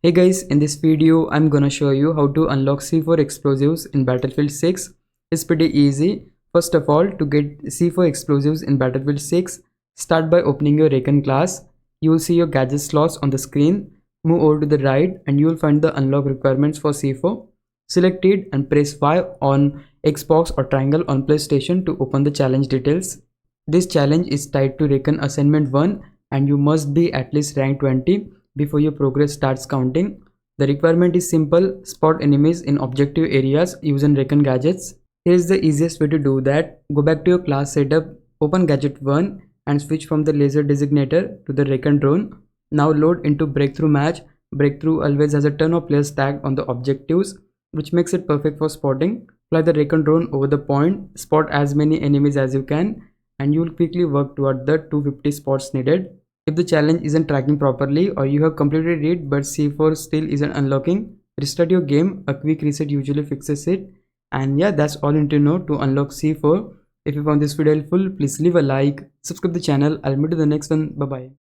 Hey guys, in this video I'm gonna show you how to unlock C4 explosives in Battlefield 6. It's pretty easy. First of all, to get C4 explosives in Battlefield 6, start by opening your Recon class. You will see your gadget slots on the screen. Move over to the right and you will find the unlock requirements for C4. Select it and press Y on Xbox or triangle on PlayStation to open the challenge details. This challenge is tied to Recon Assignment 1 and you must be at least rank 20 before your progress starts counting. The requirement is simple: spot enemies in objective areas using Recon gadgets. Here is the easiest way to do that. Go back to your class setup, open gadget 1 and switch from the laser designator to the Recon drone. Now load into breakthrough match. Breakthrough always has a ton of players tagged on the objectives, which makes it perfect for spotting. Fly the Recon drone over the point, spot as many enemies as you can, and you will quickly work toward the 250 spots needed. If the challenge isn't tracking properly or you have completed it but C4 still isn't unlocking, restart your game. A quick reset usually fixes it. And yeah, that's all you need to know to unlock C4. If you found this video helpful, please leave a like, subscribe the channel. I'll meet you in the next one. Bye bye.